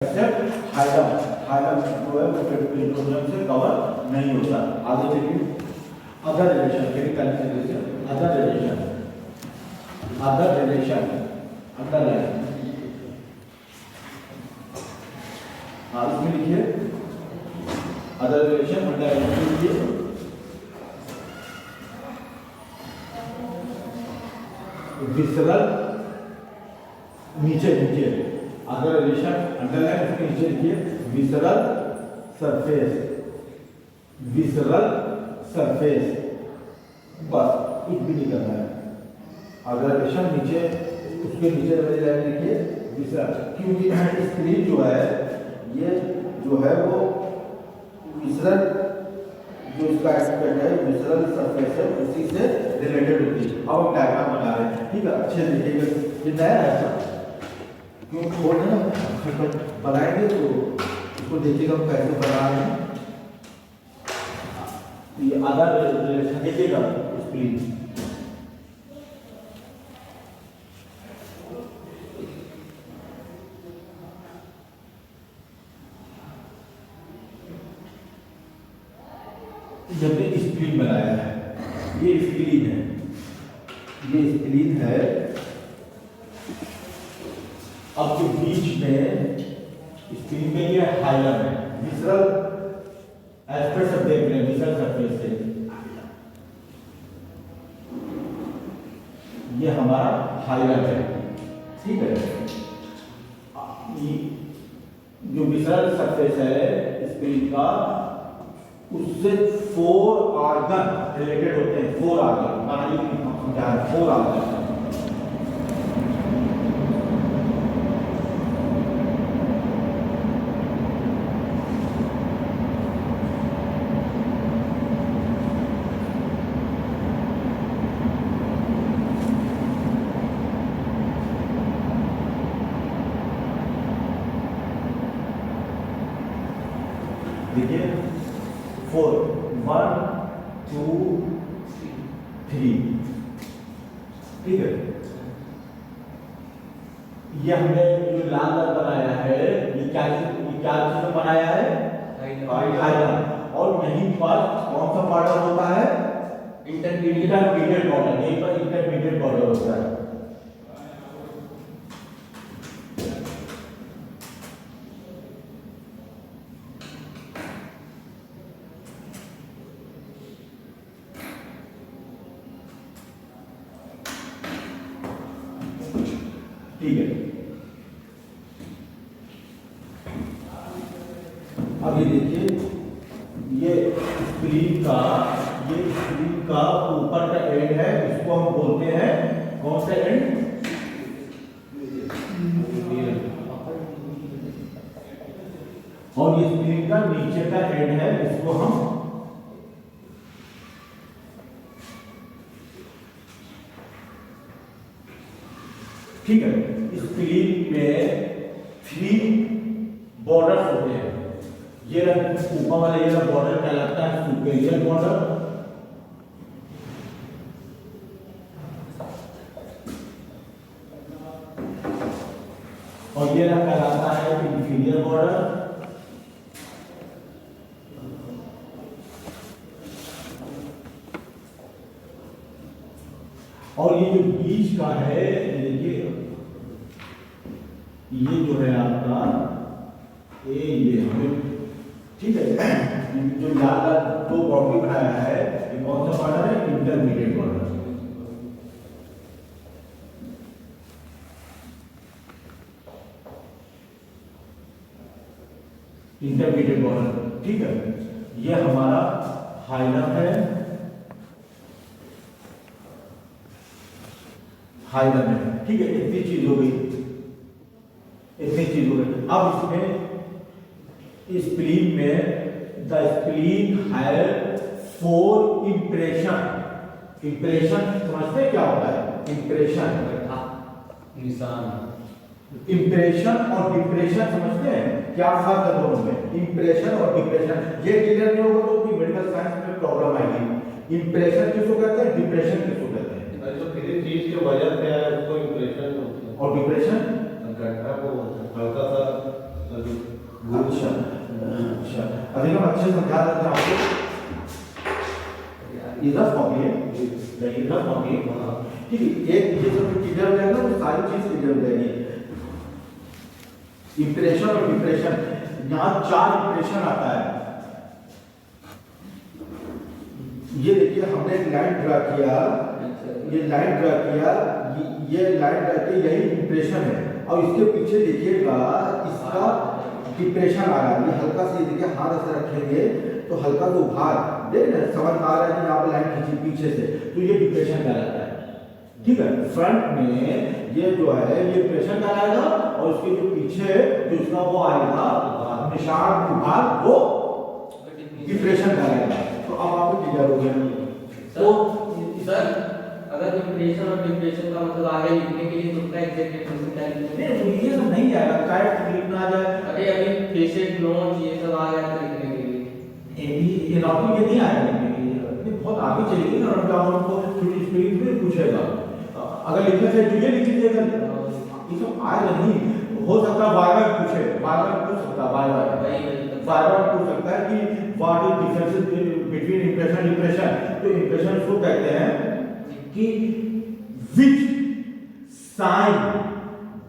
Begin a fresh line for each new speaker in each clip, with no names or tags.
Hilum hilum जो है वो पेट्रोलियम से कवर नहीं होता। आगे चलिए अदर रिलेशन अंडर लाइन। हाँ इसमें लिखिए अदर रिलेशन अंडर लाइन लिखिए। विसरल नीचे नीचे अदर रिलेशन अंडरलाइन उसके नीचे लिखिए विसरल सरफेस बस कुछ भी नहीं करना है। अदर रिलेशन नीचे उसके नीचे वाली लाइन लिखिए विसरल, क्योंकि स्क्रीन जो है ये जो है वो विसरल जो इसका एस्पेक्ट है विसरल सरफेस है उसी से रिलेटेड होती है। अब हम डायग्राम बना रहे हैं, ठीक है, अच्छे से देखिएगा। ये नया है क्यों खोल है ना बनाएंगे तो उसको देखिएगा हम कैसे बना रहे हैं। ये आधा रिलेशन देखिएगा स्क्रीन जब ने स्क्रीन बनाया है, ये स्क्रीन है। अब जो बीच में स्क्रीन में ये हाइलम है, विसरल एस्पेक्ट सब देख रहे हैं, विसरल सरफेस से ये हमारा हाइलम है, ठीक है। जो विसरल सरफेस है स्क्रीन का उससे 4 आर्गन रिलेटेड होते हैं। 4 आर्गन समझा है, 4 आर्गन। देखिए 4 1 2 3, ठीक है। ये हमने जो लाल रंग बनाया है ये क्या चीज में बनाया है, हाइलम। और यहीं पर कौन सा बॉर्डर होता है, इंटरमीडिएट बॉर्डर। यहीं पर इंटरमीडिएट बॉर्डर होता है। ठीक है, अभी देखिए ये स्क्रीन का ऊपर का एंड है, इसको हम बोलते हैं कौन सा एंड, और ये स्क्रीन का नीचे का एंड है, इसको हम ठीक है। स्क्रीन में 3 बॉर्डर्स होते हैं। ये ऊपर वाला ये बॉर्डर कहलाता है सुपेरियर बॉर्डर, और ये कहलाता है इंफीरियर बॉर्डर। और ये जो बीच का है ये जो है आपका ये हमें, ठीक है, जो ज्यादा 2 बॉर्डर बनाया है ये कौन सा बॉर्डर है, इंटरमीडिएट बॉर्डर। इंटरमीडिएट बॉर्डर, ठीक है। ये हमारा हाइलम है, ठीक है। इतनी चीज हो गई। अब इसमें स्प्लीन में द स्प्लीन हैज 4 इंप्रेशन समझते क्या होता है, इंप्रेशन
निशान।
इंप्रेशन और डिप्रेशन समझते हैं क्या फर्क है दोनों में, इंप्रेशन और डिप्रेशन। ये क्लियर नहीं होगा तो मेडिकल साइंस में प्रॉब्लम आएगी। इंप्रेशन किसको कहते हैं, डिप्रेशन किसको कहते हैं।
जो किसी चीज के वजह से है उसको इंप्रेशन होता है,
और डिप्रेशन
घटना को हल्का सा
अच्छा अच्छा, अभी हम अच्छे से समझा देते हैं आपको। ये रफ कॉपी है, ये रफ कॉपी है। ठीक है, एक ये सब क्लियर हो जाएगा तो सारी चीज क्लियर हो जाएगी। इंप्रेशन और डिप्रेशन, यहाँ 4 इंप्रेशन आता है। ये देखिए हमने एक लाइन ड्रा किया, ये लाइन ड्रा किया, ये लाइन ड्रा किया, यही इंप्रेशन है। और इसके पीछे देखिएगा इसका डिप्रेशन आ रहा है। ये हल्का से देखिए हाथ ऐसे रखेंगे तो हल्का सा उभार देख रहे हैं, समझ आ रहा है कि यहाँ पे लाइन खींची पीछे से, तो ये डिप्रेशन कहलाता है। ठीक है, फ्रंट में ये जो है ये प्रेशर कहलाएगा और उसके जो पीछे जो इसका वो आएगा निशान उभार, वो डिप्रेशन कहलाएगा। तो अब आपको क्लियर हो गया।
तो सर अगर इंप्रेशन और डिप्रेशन का मतलब आगे लिखने के लिए तो क्या एग्जैक्ट डिफरेंस क्या लिखना है?
नहीं ये सब नहीं आएगा, टाइप लिखना आ जाए।
अरे अभी फेसेट लॉन्च ये सब आ गया तो लिखने के लिए
ये नॉर्मल ये नहीं आएगा लिखने के लिए, ये बहुत आगे चलेगी ना, और आपको थोड़ी स्पीड में पूछेगा। अगर लिखने से तो ये लिख लीजिएगा, ये सब आएगा नहीं। हो सकता है बार बार पूछे, बार बार पूछ सकता है, बार बार पूछ सकता है कि what is difference between impression depression. तो इंप्रेशन उसको कहते हैं कि विच साइन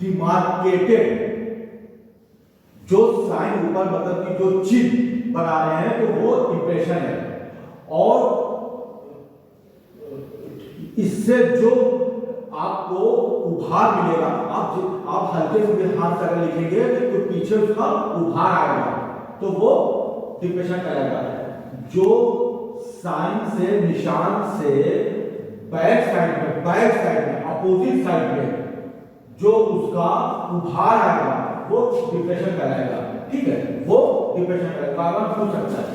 डिमार्केटेड, जो साइन ऊपर मतलब कि जो चिन्ह बना रहे हैं तो वो इंप्रेशन है। और इससे जो आपको उभार मिलेगा, आप हल्के से हाथ से अगर लिखेंगे तो पीछे उसका उभार आएगा तो वो डिप्रेशन कहलाएगा। जो साइन से निशान से बैक साइड में अपोजिट साइड में जो उसका उभार आएगा वो डिप्रेशन कहलाएगा। ठीक है, वो डिप्रेशन कहलाएगा। पूछ सकता है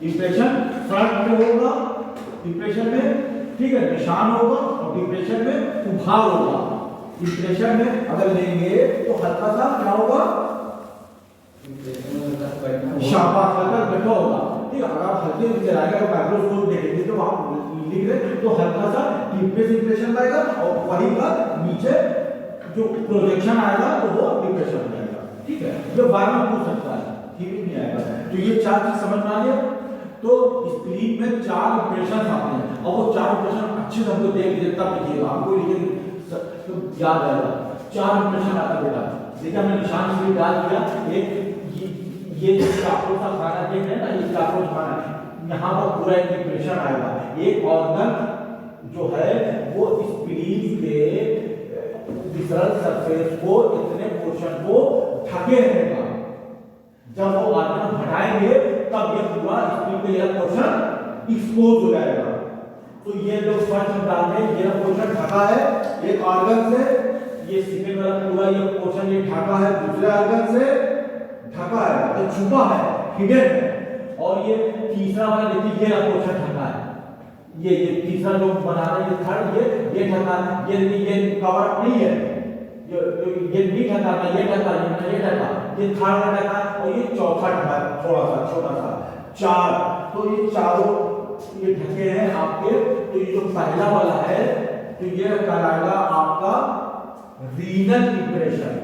इंप्रेशन फ्रंट में होगा, डिप्रेशन में ठीक है निशान होगा, और डिप्रेशन में उभार होगा। डिप्रेशन में अगर लेंगे तो हल्का सा क्या होगा, शाबाश हल्का बैठा होगा। ठीक है, अगर आप हल्के से चलाएंगे तो माइक्रोस्कोप देखेंगे तो आप लिख रहे तो हल्का सा डिप्रेस इंप्रेशन आएगा, और वही का नीचे जो प्रोजेक्शन आएगा तो वो डिप्रेशन हो जाएगा। ठीक है, ये बार में पूछ सकता है, ठीक नहीं आएगा। तो ये 4 चीज समझ में आ गया। तो स्क्रीन में 4 इंप्रेशन आते हैं, और वो 4 इंप्रेशन अच्छे से हमको देख लीजिए, तब लिखिएगा, आपको लिखे तो याद आएगा। 4 इंप्रेशन आता है बेटा, देखिए हमने निशान भी डाल दिया। एक ये आपको सा खाना देख रहे हैं ना, इसका आपको खाना यहाँ पर पूरा एक इंप्रेशन आएगा। एक ऑर्गन जो है वो स्क्रीन के विसरण सरफेस को इतने पोर्शन को ढके रहेगा। जब वो ऑर्गन हटाएंगे तब ये पूरा स्क्रीन के यह पोर्शन एक्सपोज हो जाएगा। तो ये जो फर्स्ट डालने ये पोर्शन ढका है एक ऑर्गन से, ये सेकंड वाला पूरा ये पोर्शन ये ढका है दूसरे ऑर्गन से, ढका है तो छुपा है, हिडन है। और ये तीसरा वाला देखिए ये पोर्शन ढका है, ये तीसरा जो बना रहे हैं थर्ड ये ढका है, ये कवर नहीं है, ये नहीं ढका है, ये ढका है, ये ढका, ये थर्ड वाला ढका, और ये चौथा ढका थोड़ा सा छोटा सा 4। तो ये चारों ये ढके हैं आपके। तो ये जो पहला वाला है तो ये कहलाएगा आपका renal impression.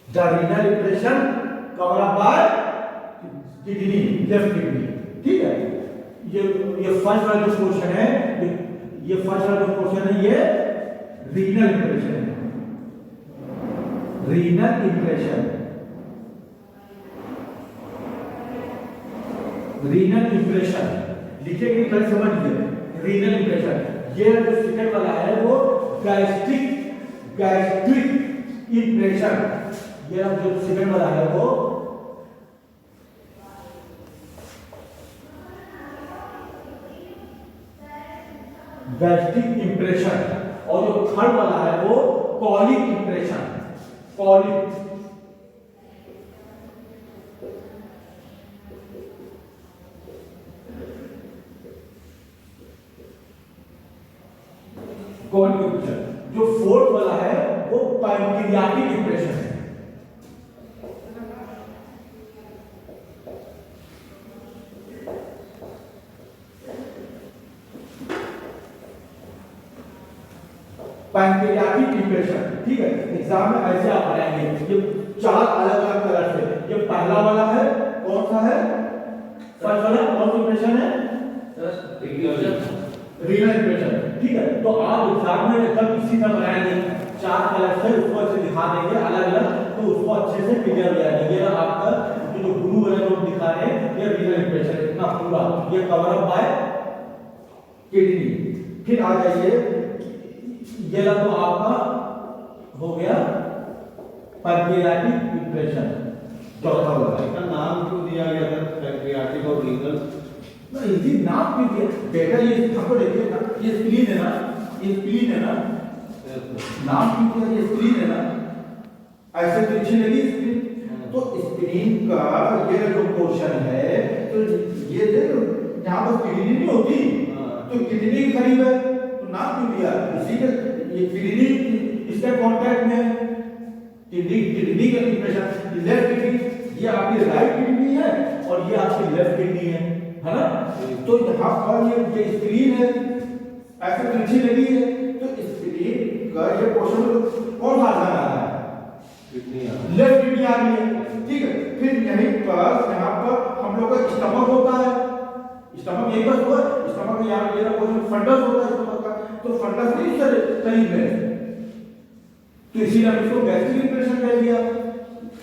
The renal impression cover up by kidney, left kidney. ठीक है, ये फर्स्ट वाला जो पोर्शन है, ये फर्स्ट वाला जो पोर्शन है ये रीनल इंप्रेशन है। रीनल इंप्रेशन, रीनल इंप्रेशन लिखेंगे पहले समझ लीजिए। रीनल इंप्रेशन ये जो सेकंड वाला है वो गैस्ट्रिक इंप्रेशन, ये जो सेकंड वाला है वो गैस्ट्रिक इंप्रेशन, और जो थर्ड वाला है वो कॉलिक इंप्रेशन। कॉलिक इंप्रेशन, जो फोर्थ वाला है वो पैंक्रियाटिक इंप्रेशन है। पैंक्रियाटिक इंप्रेशन, ठीक है, एग्जाम में ऐसे आप पढ़ाएंगे। चार अलग अलग कलर से। ये पहला वाला है, कौन सा है? फर्स्ट वाला कौन सा इंप्रेशन है? Renal impression. ठीक है, तो आप एग्जाम में जब इसी तरह बनाएंगे चार कलर से उसको अच्छे दिखा देंगे अलग अलग, तो उसको अच्छे से क्लियर हो जाएगा। ये आपका जो ब्लू वाला जो दिखा रहे हैं ये रीनल इंप्रेशन, इतना पूरा ये कवर अप बाय किडनी। फिर आ जाइए, ये तो आपका हो गया पैंक्रियाटिक इंप्रेशन, चौथा वाला।
इसका नाम क्यों दिया गया था पैंक्रियाटिक और रीनल?
इसी नाम क्यों दिया बेटा? ये हमको देखिए ना, ये स्प्लीन है ना, ये स्प्लीन है ना, नाम क्यों दिया? ये स्प्लीन है ना, ऐसे तिरछी लगी स्प्लीन, तो स्प्लीन का ये जो पोर्शन है, तो ये देखो यहाँ पर किडनी नहीं होती, तो किडनी के करीब है, तो नाम क्यों दिया? इसी के ये किडनी इसका कांटेक्ट में है, किडनी का इंप्रेशन। लेफ्ट किडनी ये आपकी राइट किडनी है और ये आपकी लेफ्ट किडनी है ना? तो यहाँ पर ये स्क्रीन है ऐसे तिरछी लगी है, तो स्क्रीन का ये पोर्शन कौन सा आ रहा है? लेफ्ट किडनी आ रही है। ठीक है, फिर यहीं पर यहाँ पर हम लोग का स्टमक होता है, स्टमक यहीं पर हुआ, स्टमक यहाँ ये पोर्शन फंडस होता है स्टमक का, तो फंडस नहीं सर करीब है, तो इसीलिए हम इसको गैस्ट्रिक इंप्रेशन कह दिया,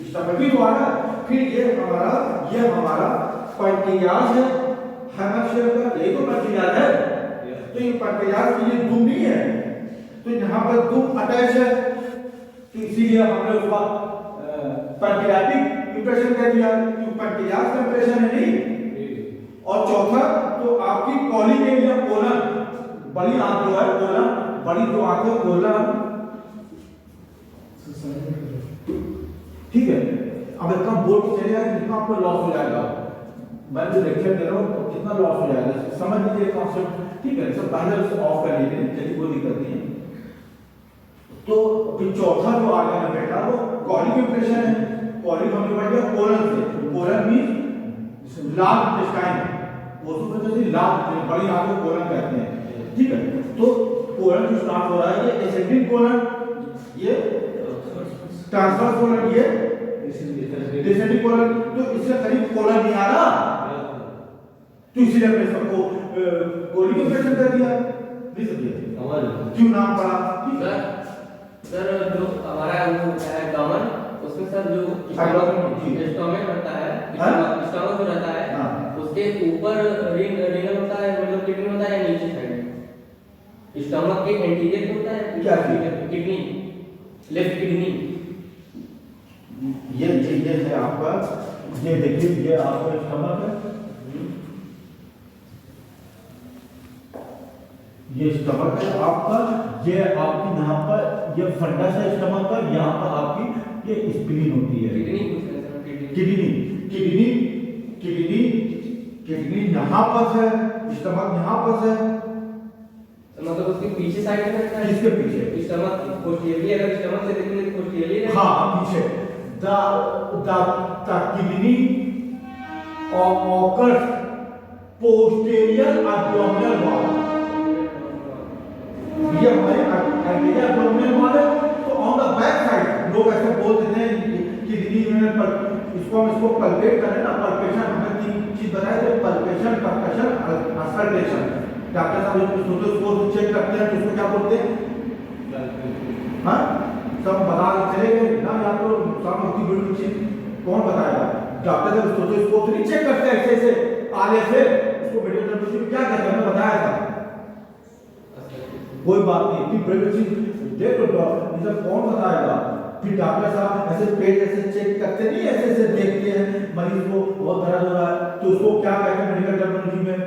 स्टमक भी हुआ ना। फिर ये हमारा पैंक्रियाज है, हेमोसेल का, यही तो पैंक्रियाज है। तो ये पैंक्रियाज की ये दुम नहीं है, तो यहाँ पर दुम अटैच है, तो इसीलिए हमने उसका पैंक्रियाटिक इंप्रेशन कह दिया, क्योंकि पैंक्रियाज का इंप्रेशन है नहीं। और चौथा तो आपकी कॉलिक एरिया, कोलन, बड़ी आंख जो है कोलन, बड़ी जो आंख है कोलन, ठीक है। अब इतना बोर्ड चलेगा कितना आपको लॉस हो जाएगा, मैं जो लेक्चर दे रहा हूँ कितना लॉस हो जाएगा, समझ लीजिए कॉन्सेप्ट। ठीक है, सब पहले उसे ऑफ कर लीजिए, चलिए कोई दिक्कत नहीं है। तो फिर चौथा जो आ गया बेटा वो कॉलिक इंप्रेशन है। कॉलिक हमने पढ़ लिया कोलन से, कोलन मींस लार्ज इंटेस्टाइन, वो तो पता है लार्ज बड़ी आंख को कोलन कहते हैं। ठीक है, तो कोलन जो स्टार्ट हो रहा है ये एसेंडिंग कोलन, ये ट्रांसवर्स कोलन, ये डिसेंडिंग कोलन, तो इससे करीब कोलन नहीं आ रहा, तो इसीलिए हमने इसको कोलिक इंप्रेशन कर दिया। नहीं समझे क्यों नाम पड़ा? ठीक है
सर, जो हमारा वो है गमन, उसमें सर जो स्टोमक रहता है, स्टोमक जो रहता है उसके ऊपर रीनल होता है, मतलब किडनी होता है, या नीचे साइड स्टोमक के एंटीरियर होता है
क्या
किडनी, लेफ्ट किडनी।
ये है आपका, ये देखिए ये आपका स्टमक है, ये स्टमक है आपका, ये आपकी यहाँ पर ये फंडस है स्टमक का, यहाँ पर आपकी ये स्प्लीन होती है, किडनी किडनी किडनी किडनी यहाँ पर है, स्टमक यहाँ पर है,
मतलब उसके पीछे साइड में रहता है।
किसके पीछे?
स्टमक पोस्टीरियरली, अगर स्टमक से देखेंगे तो पोस्टीरियरली है।
हाँ पीछे। the kidney occurs posterior abdominal wall, ये हमारे anterior abdominal wall है, तो on the back side लोग ऐसे बोल देते हैं किडनी में पर इसको हम इसको पल्पेट करें ना, पल्पेशन हमें तीन चीज बताए थे, पल्पेशन, परकशन, असल्टेशन। डॉक्टर साहब इसको चेक करते हैं तो इसको क्या बोलते हैं? हाँ सब बता चले गए ना, या तो नुकसान होती बड़ी चीज कौन बताएगा? डॉक्टर जब स्टेथोस्कोप नहीं चेक करते ऐसे ऐसे आले से, इसको मेडिकल में क्या कहते हैं हमें बताया था, कोई बात नहीं, इतनी बड़ी चीज देख लो डॉक्टर कौन बताएगा? फिर डॉक्टर साहब ऐसे पेट ऐसे चेक करते नहीं, ऐसे ऐसे देखते हैं मरीज को बहुत दर्द हो रहा है तो उसको क्या कहते हैं मेडिकल टर्मिनोलॉजी में?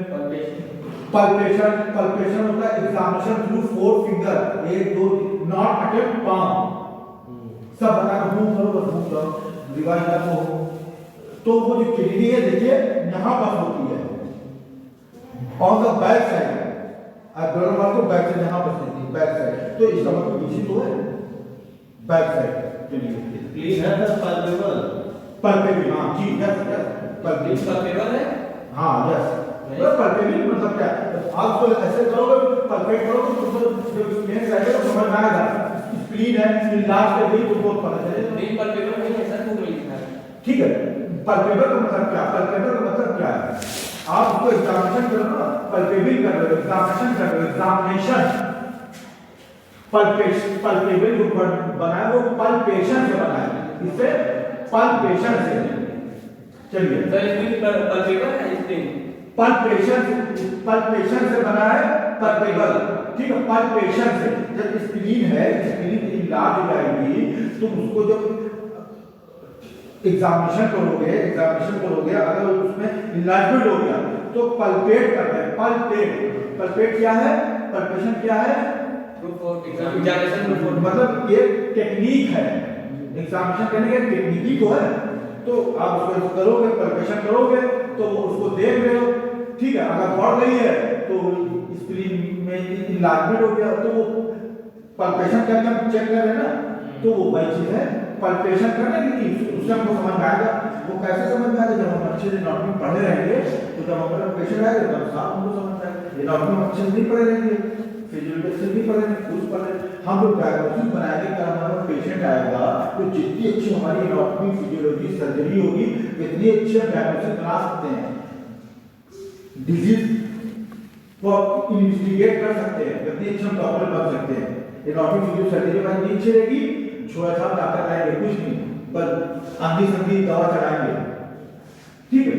पल्पेशन। पल्पेशन होता है examination through 4 finger, 1 2 not attempt palm, सब बता के मूव करो, बस मूव करो, रिवाइज करो। तो वो जो किडनी है देखिए यहाँ पर होती है on the back side, abdomen वाल को बैक साइड यहाँ पर होती है, बैक साइड, तो इस स्टमक के पीछे तो है बैक साइड किडनी
क्लीन है सर, पल्पेबल
पल्पेबल। हाँ जी यस यस
पल्पेबल है,
हाँ यस पल्पेबल मतलब क्या? आप तो ऐसे करोगे पल्पेट करोगे तो जो मेन साइड है समझ में आएगा, स्प्लीन है, फिर लास्ट में भी तुमको पता चलेगा।
नहीं पल्पेबल नहीं है सर,
ठीक है, पल्पेबल का मतलब क्या, पल्पेबल का मतलब क्या है, आप उसको एग्जामिनेशन करो ना, पल्पेबल कर रहे हो, एग्जामिनेशन कर रहे हो, एग्जामिनेशन। पल्पेबल जो बना है वो पल्पेशन से बना है, इससे पल्पेशन से। चलिए
सर स्प्रिंग पल्पेबल है स्प्रिंग
पल्पेशन से बना है पल्पेबल, ठीक है, पल्पेशन से। जब स्प्लीन है, स्प्लीन इलाज हो जाएगी, तुम उसको जब एग्जामिनेशन करोगे अगर उसमें इलाजमेंट हो गया तो पल्पेट करते हैं, पल्पेट क्या है, पल्पेशन क्या है,
एग्जामिनेशन
मतलब ये टेक्निक है, एग्जामिनेशन करने का टेक्निक को है। तो आप उसको करोगे, पल्पेशन करोगे तो उसको देख रहे हो, ठीक है, अगर बढ़ गई है तो स्प्लीन में इलाजमेंट हो गया तो वो पल्पेशन करके हम चेक कर रहे हैं ना, तो वो वही चीज है पल्पेशन करने की, उससे हमको समझ में आएगा। वो कैसे समझ में आएगा, जब हम अच्छे से एनाटॉमी पढ़े रहेंगे तो जब हमारा पेशेंट आएगा तब साफ हमको समझ में आएगा। एनाटॉमी अच्छे से नहीं पढ़े रहेंगे, फिजियोलॉजी से नहीं पढ़े रहेंगे, कुछ पढ़े, हम लोग डायग्नोसिस बनाएंगे कि हमारा पेशेंट आएगा तो जितनी अच्छी हमारी एनाटॉमी फिजियोलॉजी सर्जरी होगी इतनी अच्छी हम डायग्नोसिस बना सकते हैं, डिजीज को इन्वेस्टिगेट कर सकते हैं, इतनी अच्छी हम डॉक्टर बन सकते हैं। एनाटॉमी फिजियो सर्जरी हमारी नहीं अच्छी रहेगी, छोटा सा डॉक्टर आएंगे कुछ नहीं, पर आंधी संधी दवा चलाएंगे, ठीक है।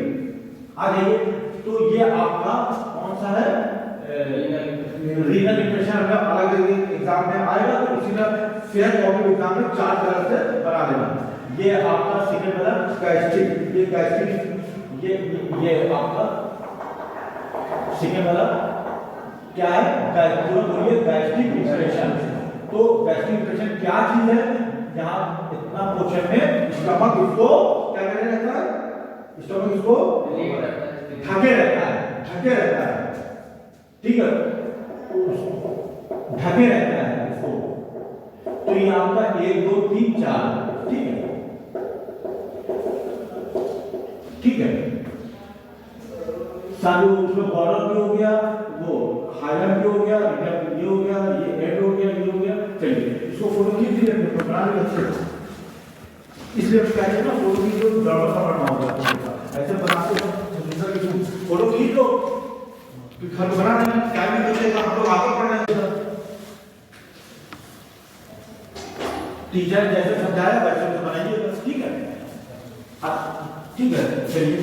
आ जाइए, तो ये आपका कौन सा है, रीनल इंप्रेशन में अलग एग्जाम में आएगा, तो इसी में फेयर कॉपी एग्जाम में 4 कलर से बना देना। ये आपका सेकंड वाला गैस्ट्रिक, ये गैस्ट्रिक, ये आपका सेकंड वाला क्या है, बोलिए गैस्ट्रिक इंप्रेशन। तो गैस्ट्रिक इंप्रेशन क्या चीज है, यहाँ इतना पोर्शन में स्टमक इसको क्या करने रहता है, स्टमक इसको ढके रहता है, ठीक है, ढके रहता है इसको। तो ये आपका 1 2 3 4, ठीक है, सारे उसमें बॉर्डर भी हो गया, वो हाइलर भी हो गया, ये हो गया, ये हेड हो गया, ये हो गया। चलिए इसको फोटो खींच लीजिए, बना लीजिए अच्छे, इसलिए हम कहते हैं ना फोटो खींच लो, गड़बड़ सा बनना होगा, ऐसे बनाते हो फोटो खींच लो, घर बना देना, टाइम भी बचेगा, हम लोग आगे पढ़ रहे हैं। टीचर जैसे समझाया वैसे तो बनाइए, ठीक है, ठीक है। चलिए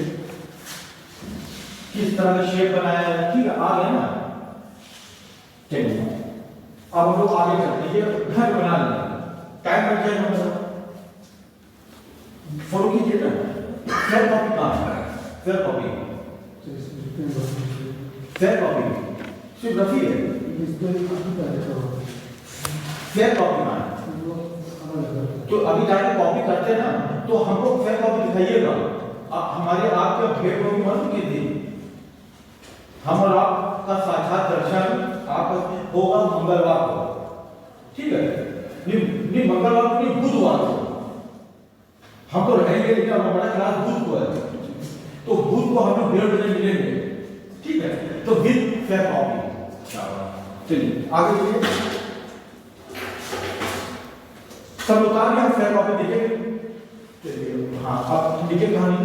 किस तरह का शेप बनाया है, ठीक है, आ गया ना। चलिए अब हम लोग आगे चलते हैं, ये घर बना लेंगे, टाइम बच जाएगा हमारा, फोटो खींचिए ना, फेयर कॉपी कहाँ है, फेयर कॉपी सिर्फ रफी है, फेयर कॉपी कहाँ है, तो अभी जाके कॉपी करते हैं ना, तो हमको फेयर कॉपी दिखाइएगा। हमारे आपका भेंट होगी मत के दिन, हम और आपका साक्षात दर्शन आप होगा मंगलवार को, ठीक है, नहीं मंगलवार को नहीं, बुधवार को हम तो रहेंगे, लेकिन हमारा क्लास बुध को है, तो बुध को हम लोग 1:30 बजे मिलेंगे, ठीक है, तो विद फेयर कॉपी। चलिए आगे चलिए, सब उतार के फेयर कॉपी देखेंगे। हाँ अब लिखे कहानी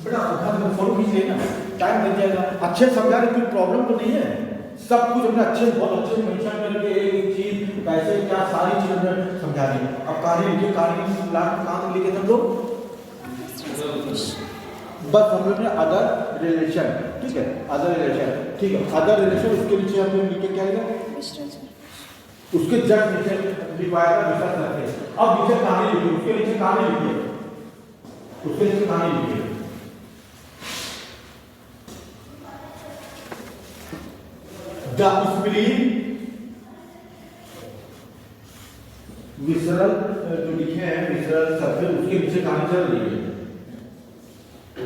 बेटा, उठा फोटो खींच लेना, टाइम बच जाएगा। अच्छे समझा रहे, कोई प्रॉब्लम तो नहीं है, सब कुछ हमने अच्छे बहुत अच्छे मेंशन करके एक चीज कैसे क्या सारी चीज हमने समझा दी। अब कहानी लिखिए, कहानी लास्ट कहाँ तक लिखे थे हम लोग, बस हम लोग ने अदर रिलेशन, ठीक है, अदर रिलेशन, ठीक है, अदर रिलेशन, उसके नीचे हम लोग लिखे क्या है, उसके जस्ट नीचे लिखवाया था विशेष रखे। अब नीचे कहानी लिखिए, उसके नीचे कहानी लिखिए, उसके नीचे कहानी लिखिए, द स्प्लीन विसरल, जो लिखे हैं विसरल सरफेस, उसके नीचे कहानी चल रही है,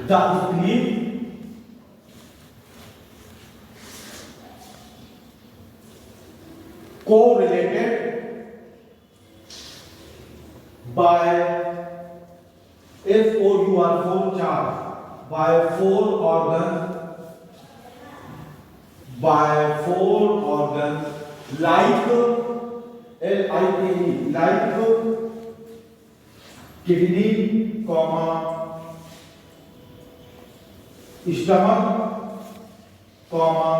the spleen correlated by FOUR4 chart by four organs like LIKE, like kidney, stomach comma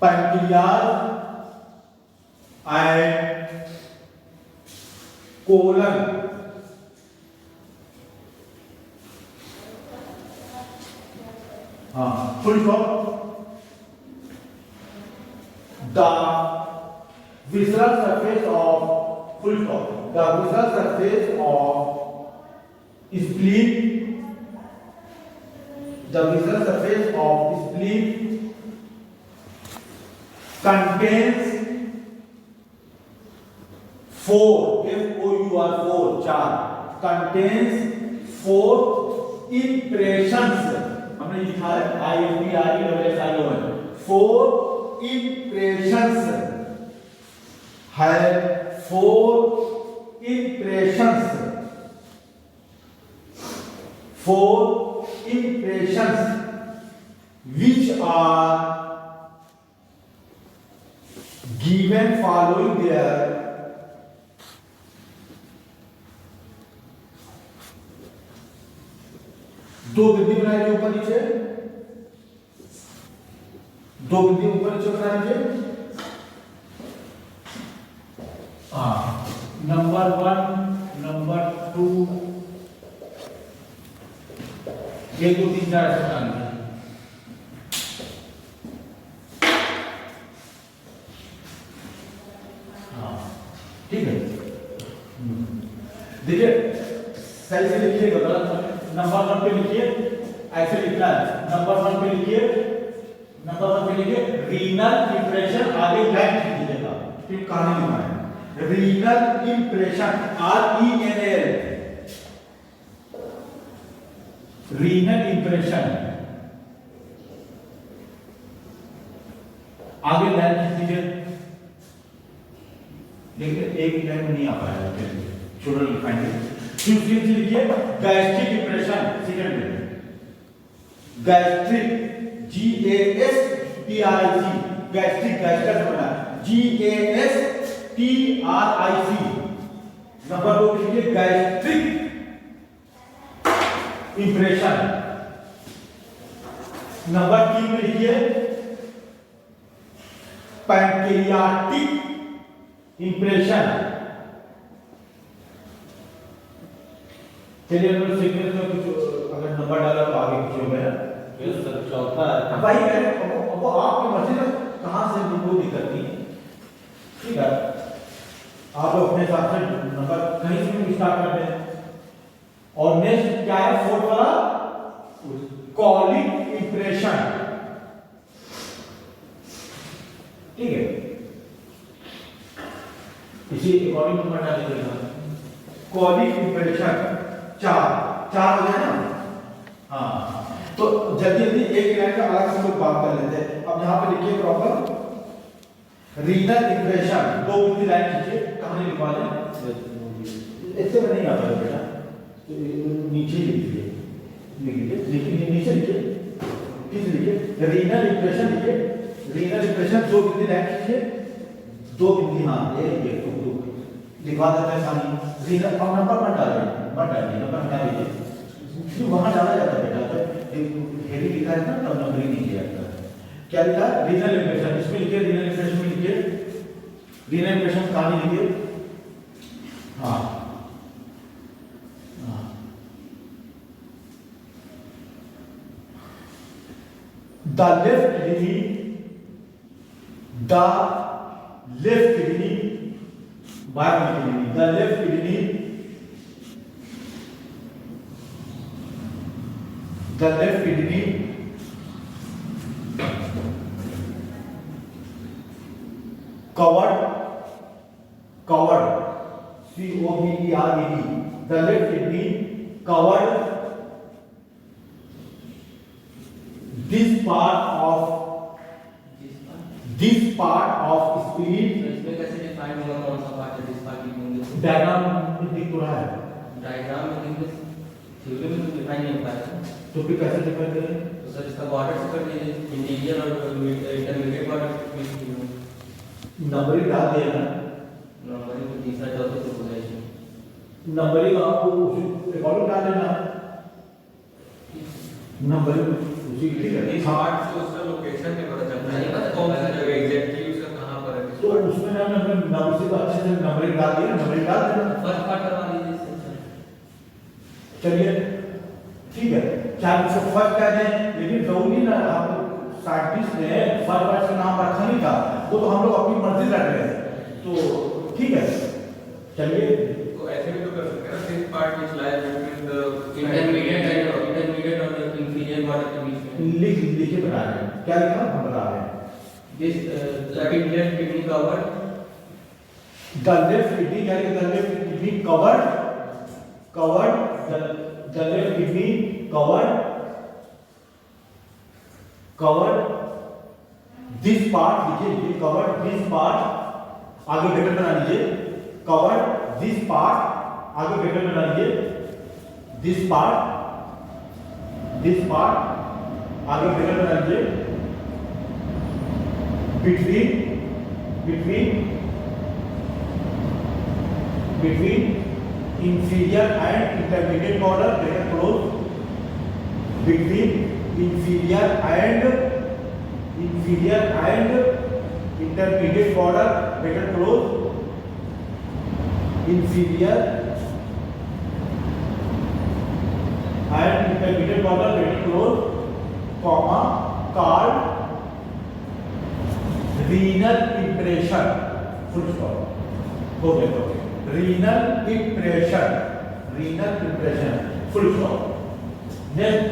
pancreas and colon. हाँ, full stop. The visceral surface of full stop. The visceral surface of spleen. The visceral surface of spleen contains four. F-O-U-R 4 contains four impressions. हमने लिखा है IMPRESSION 4 impressions है। 4 impressions, 4 impressions which are given following their दो बिंदी बनाइए ऊपर नीचे, दो बिंदी ऊपर नीचे बनाइए। नंबर 1, नंबर 2, 1 2 3 4 ऐसे बना लीजिए। हाँ, ठीक है। देखिए सही से लिखिएगा, गलत नंबर 1 पे लिखिए, ऐसे लिखना है। नंबर 1 पे लिखिए, नंबर 1 पे लिखिए रीनल इंप्रेशन, आगे लाइन खींचिएगा, फिर कहानी लिखना है। Renal impression RENAL, renal impression, आगे लाइन खींचिए, लेकिन एक लाइन में नहीं आ पाया, छोटा लिखाएंगे। दूसरी चीज लिखिए गैस्ट्रिक इंप्रेशन, सेकंड में गैस्ट्रिक GASTRIC, गैस्ट्रिक गैस्ट्रिक बना GASTRIC। नंबर 2 लिखिए गैस्ट्रिक इंप्रेशन। नंबर 3 में लिखिए पैंक्रियाटिक इंप्रेशन। चलिए हम लोग सीक्वेंस में कुछ अगर नंबर डाला तो आगे कुछ हो गया।
ये सर चौथा है
भाई वो आपकी मर्जी में कहां से कोई दिक्कत नहीं, ठीक है। आप लोग अपने हिसाब से नंबर कहीं से भी स्टार्ट कर दें। और नेक्स्ट क्या है, फोर्थ वाला कॉलिक इंप्रेशन, ठीक है। इसी अकॉर्डिंग नंबर डाल दीजिएगा। कॉलिक इंप्रेशन 4 हो जाए ना। हाँ, तो जल्दी जल्दी एक लाइन का अलग से बात कर लेते हैं। अब यहाँ पे लिखिए प्रॉपर रीनल इंप्रेशन, 2 बिंदी लाइन खींचिए, कहानी लिखवा दें। इससे में नहीं आता है बेटा, तो नीचे लिखिए, लिखिए नीचे लिखिए, किस लिखिए रीनल इंप्रेशन, लिखिए रीनल इंप्रेशन, 2 बिंदी लाइन खींचिए, 2 बिंदी, हाँ ये लिखवा देते हैं कहानी। रीनल अब नंबर मत डालिए, नंबर हटा दीजिए, वहां डाला जाता है बेटा, हेवी लिखा है ना तब नंबर ही नहीं किया जाता है। क्या लिखा है रीनल इंप्रेशन, इसमें लिखिए रीनल इंप्रेशन में लिखिए रीनल इंप्रेशन कहानी लिखिए। हाँ द लेफ्ट किडनी बाहर kidney, the left kidney, the left kidney covered COVERED, the left kidney covered this part of spleen।
इसमें कैसे डिफाइन होगा कौन सा पार्ट है, दिस पार्ट की
डायग्राम में दिख रहा है,
डायग्राम में दिख, थ्योरी में तो डिफाइन नहीं हो पाएगा,
तो फिर कैसे डिफाइन करें?
तो सर इसका बॉर्डर से कर दीजिए, इंटीरियर और इंटरमीडिएट बॉर्डर
नंबरिंग डाल दिया ना,
नंबरिंग तो तीसरा चौथा तो हो जाएगा,
नंबरिंग आपको अकॉर्डिंग डाल देना, नंबर उसी ठीक है।
इस पार्ट से उसका लोकेशन नहीं पता चलता
नहीं पता
कौन सी
चलता है।
जगह एग्जैक्टली उसका कहाँ पर है किस
तो
part।
उसमें ना हमने नंबर से तो अच्छे से नंबरिंग डाल दिया, नंबरिंग डाल देना।
फर्स्ट पार्ट करवा दीजिए इससे।
चलिए ठीक है, चाहे उसको फर्स्ट कह दें, लेकिन जरूरी ना आप साइंटिस्ट ने फर्स्ट पार्ट का नाम रखा नहीं था, वो तो हम लोग अपनी मर्जी रख रहे हैं, तो ठीक है। चलिए
तो ऐसे भी तो कर सकते हैं ना, this part which lies between the
intermediate और इंफीरियर बॉर्डर के बीच में
लिखे बता रहे हैं, क्या लिखा हम बता रहे हैं।
This left kidney covered
the left kidney क्या लिखा, the left kidney covered the left kidney covered this part, लिखिए कवर्ड दिस पार्ट, आगे ब्रैकेट बना लीजिए, कवर्ड दिस पार्ट, आगे ब्रैकेट बना लीजिए, दिस पार्ट आगे ब्रैकेट बना लीजिए, between inferior and intermediate border, bracket close, between inferior and intermediate border, bracket close, inferior and intermediate border, bracket close, comma, called renal impression, full stop, हो गया तो renal impression, full stop। Next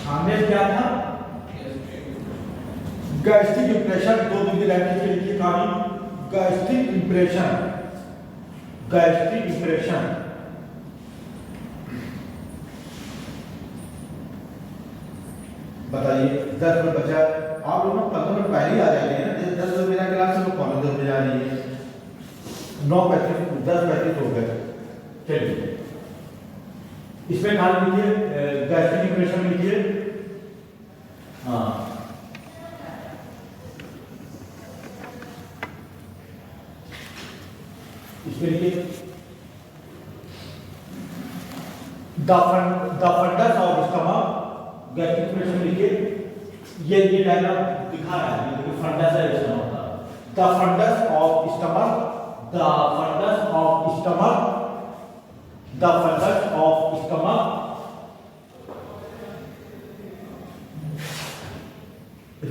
हमने क्या था, gastric impression, दो बिंदु line के लिए खाली गैस्ट्रिक इंप्रेशन, बताइए 10 मिनट बचा, आप लोग ना 15 मिनट पहले ही आ जाएंगे ना, 10 बजे मेरा क्लास है, 9:45 बजे आ रही है, 9:35 10:35 हो गए। चलिए इसमें खाली लिखिए गैस्ट्रिक इंप्रेशन लिखिए, हाँ इसमें लिखिए the fundus of stomach, gastric impression लिखिए, ये डायग्राम दिखा रहा है, ये फंडस है स्टमक का, the fundus of stomach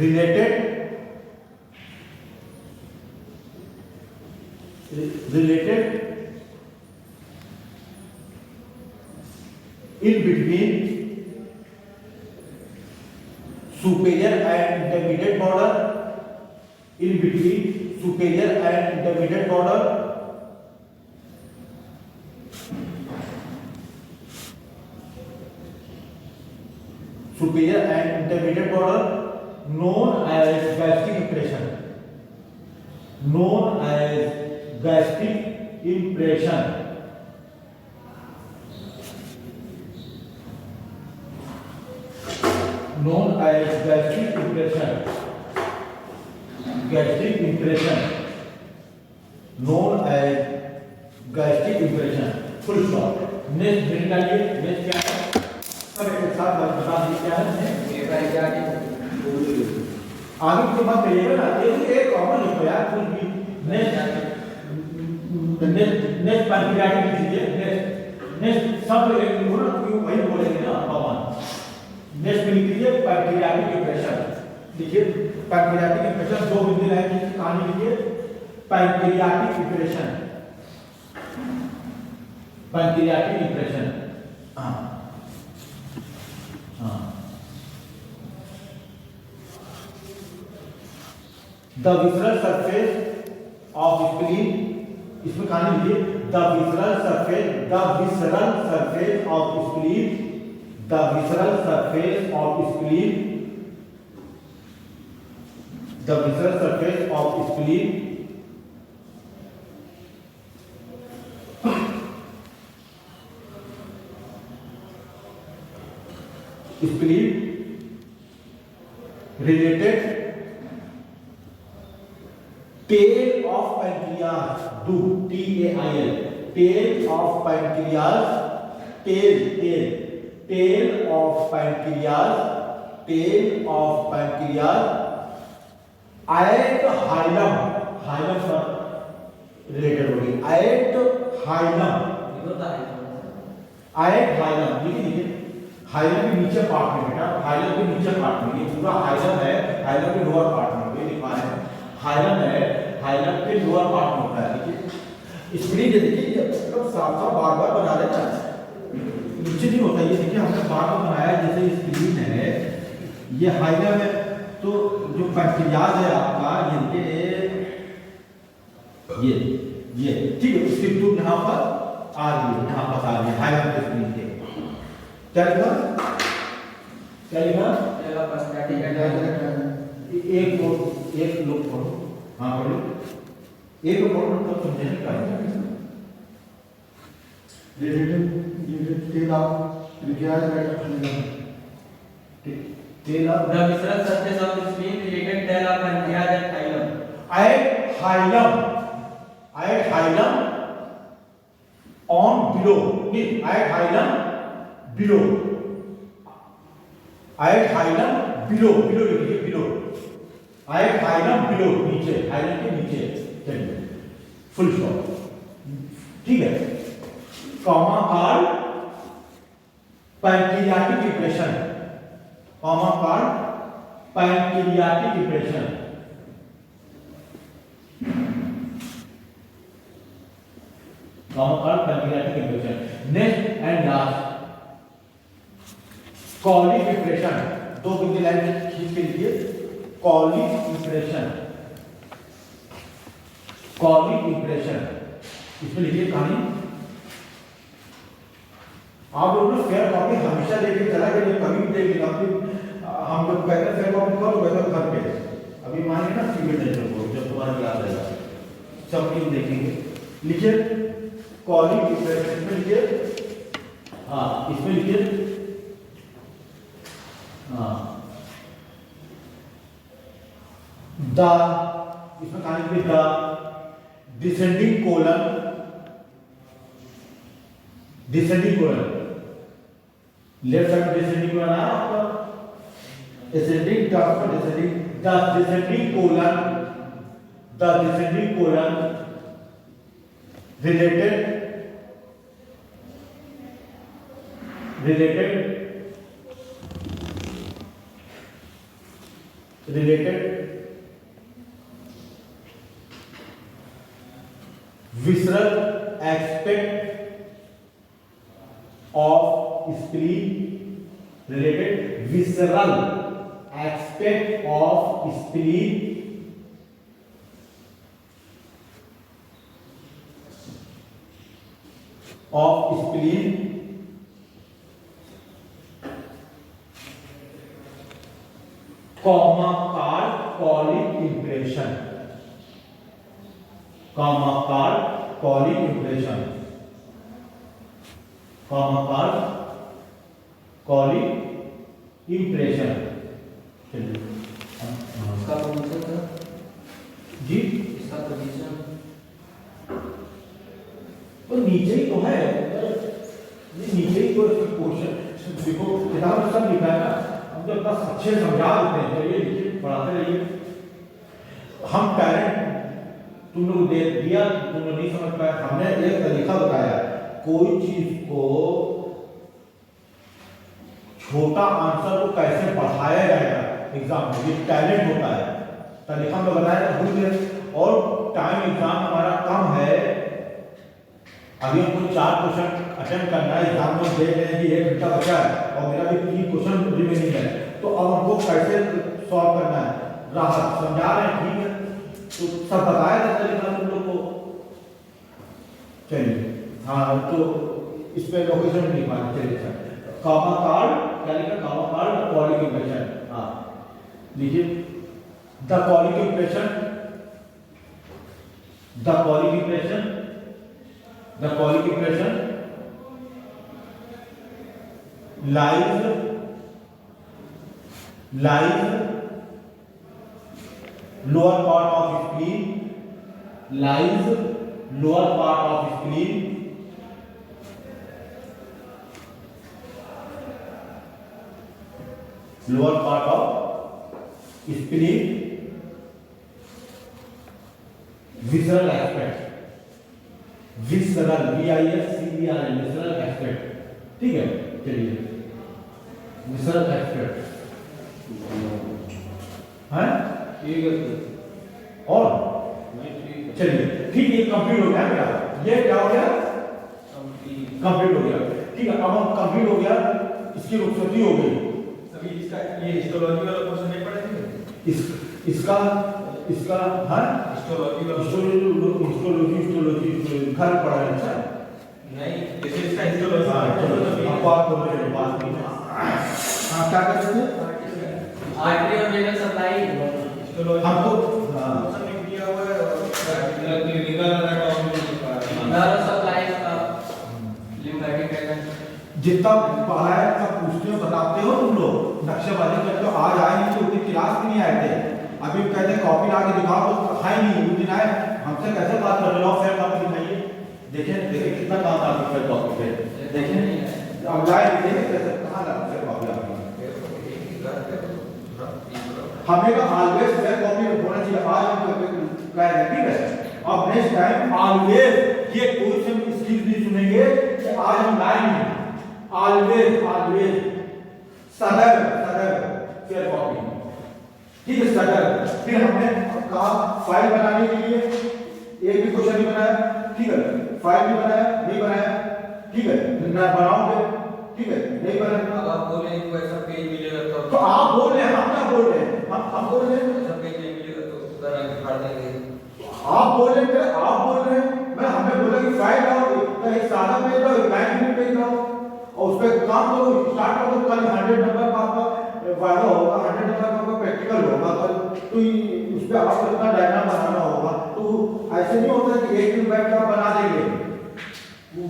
related in between superior and intermediate border, superior and intermediate border, known as gastric impression, known as gastric impression, full stop। Next break डालिए, next क्या है, सब एक साथ बता दीजिए क्या है। आगे की बात करिएगा ना, एक कॉमन लिखो यार, कुछ भी नेक्स्ट पैंक्रियाटिक लिख लीजिए, नेक्स्ट सब एक लिखो ना, क्यों वही बोलेंगे ना कॉमन। नेक्स्ट में लिख लीजिए पैंक्रियाटिक इंप्रेशन, लिखिए पैंक्रियाटिक इंप्रेशन, दो बिंदु लाइन की कहानी लिखिए, पैंक्रियाटिक इंप्रेशन, हाँ the visceral surface of spleen, इसमें कहानी लिखिए the visceral surface of spleen, spleen related tail of pancreas, do TAIL, tail of pancreas tail of pancreas at hilum, hilum पर रिलेटेड होगी, एट हाइलम, एट हाइलम, देखिए hilum के नीचे part में बेटा, हाइलम के नीचे पार्ट में, ये पूरा हाइलम है, हाइलम के लोअर पार्ट में, ये लिखा है हाइलम है, हाइलम के लोअर पार्ट में होता है। देखिए स्प्लीन, ये देखिए मतलब साफ साफ बार बार बना लेना, नीचे नहीं होता, ये देखिए हमने बार बार बनाया, जैसे स्प्लीन है, ये हाइलम है, तो जो पैंक्रियाज है आपका ये ठीक है, उसकी ट्यूब यहाँ पर आ रही है, यहाँ पर आ रही है हाइलम के स्प्लीन के, क्या लिखा, क्या लिखा, एक लोग पढ़ो, हाँ पढ़ो, एक लोग पढ़ो तो समझने का है।
The visceral surface of the spleen related tail of pancreas at hilum.
At hilum on below, at hilum below, at hilum below, लिखिए below, at hilum below, नीचे, hilum के नीचे, चलिए फुल स्टॉप, ठीक है, comma card pancreatic depression, comma card pancreatic depression, comma card pancreatic depression. Next and last colic depression, दो बिंदु line खींच के लिए, कॉलिक डिप्रेशन, कॉलिक डिप्रेशन, इसमें लिखिए कहानी, आप लोग ना फेयर कॉपी हमेशा लेके चला के कभी भी देख लेना, हम लोग कहते हैं फेयर कॉपी करो वैसा घर पे, अभी मानिए ना सिविल टेंशन को जब तुम्हारा याद रहेगा सब चीज देखेंगे, लिखिए कॉलिक डिप्रेशन, इसमें लिखिए, हाँ इसमें लिखिए, हाँ द, इसमें कहानी लिखिए the descending colon, descending colon, left side descending colon आया आपका, ascending transfer descending, the descending colon related visceral aspect of spleen, related visceral aspect of spleen comma card colic impression, comma card colic impression, comma card colic impression, चलिए
इसका position था
जी,
इसका position
तो नीचे ही तो है, ये नीचे ही तो क्वेश्चन देखो, किताब में सब लिखा है ना, हम तो बस अच्छे समझा देते हैं, चलिए लिखिए पढ़ाते रहिए, हम पेरेंट तुम लोग दे दिया, तुम लोग नहीं समझ पाए, हमने एक तरीका बताया, कोई चीज को छोटा आंसर को कैसे बढ़ाया जाएगा एग्जाम में, ये टैलेंट होता है, तरीका में बताया भूल गए, और टाइम एग्जाम हमारा कम है, अभी हमको 4 क्वेश्चन अटेम्प्ट करना है, एग्जाम में देख रहे हैं कि 1 घंटा बचा है और मेरा भी 3 क्वेश्चन रिमेनिंग है, तो अब हमको कैसे सॉल्व करना है, राहत समझा रहे हैं ठीक है, तो सब बताया था तरीका तुम लोग को, चलिए हाँ तो इस पे लोकेशन लिखा चलिए, कॉमा कार्ड क्या लिखा, कॉमा कार्ड कॉलिक इंप्रेशन, हाँ लिखिए the colic impression, the colic impression, the colic impression lies lower part of spleen, lies lower part of spleen, lower part of spleen, visceral aspect, visceral VISCERL visceral aspect, ठीक है। चलिए visceral aspect है
ठीक है
और
नहीं ठीक है
चलिए ठीक है, कंप्लीट हो गया मेरा। ये क्या हो गया? कंप्लीट हो गया, ठीक है। अब हम कंप्लीट हो गया, इसकी रुखसती हो गई।
अभी इसका ये हिस्टोलॉजी वाला पोर्शन नहीं पढ़ेंगे
इसका हाँ
हिस्टोलॉजी वाला
हिस्टोलॉजी घर पढ़ा है। अच्छा
नहीं जैसे इसका हिस्टोलॉजी
हाँ चलो आप बात कर रहे हैं, बात नहीं हाँ क्या कर रहे थे?
आर्टरी और वेनस सप्लाई
हिस्टोलॉजी
हमको हाँ
पोर्शन में दिया हुआ है और क्लिनिकल एनाटॉमी
नर्व सप्लाई का लिम्फेटिक ड्रेनेज
जितना पढ़ा है सब पूछते हो, बताते हो तुम लोग, नक्शेबाजी करते हो। आज आए नहीं तो उतनी क्लास भी नहीं आए थे। अभी कहते हैं कॉपी ला के दिखाओ तो है नहीं, उस दिन आए हमसे कैसे बात कर रहे हो? फिर कॉपी दिखाइए, देखें देखें कितना काम था फिर कॉपी पे, देखें अब लाए देखें कैसे कहाँ लगा फिर कॉपी आपकी। हमें का ऑलवेज फेयर कॉपी होना चाहिए। आज हम कह रहे हैं ठीक है, अब नेक्स्ट टाइम ऑलवेज ये कोई से स्किल नहीं सुनेंगे कि आज हम लाए नहीं, ऑलवेज ऑलवेज सदैव सदैव फेयर कॉपी, ठीक है सदैव। फिर हमने कहा फाइल बनाने के लिए एक भी क्वेश्चन नहीं बनाया, ठीक है, फाइल भी बनाया नहीं बनाया, ठीक है ना बनाओगे, ठीक है नहीं बनाया।
अब आप बोले एक ऐसा पेज मिलेगा
तो आप बोल रहे हैं, हम क्या बोल रहे हैं? हम बोल रहे हैं
ऐसा पेज नहीं मिलेगा तो उधर आके फाड़ देंगे।
आप बोल रहे हैं, आप बोल रहे हैं, मैं हमने बोला कि फाइल आओ, एक सादा पेज लाओ, एक 9 मिनट पेज लाओ और उस पे काम करो, स्टार्ट करो। कल 100 नंबर का आपका वाइवा होगा, 100 नंबर का आपका प्रैक्टिकल होगा कल, तो उस पे आपको इतना डायग्राम बनाना होगा। तो ऐसे नहीं होता कि एक दिन बैठ कर आप बना देंगे,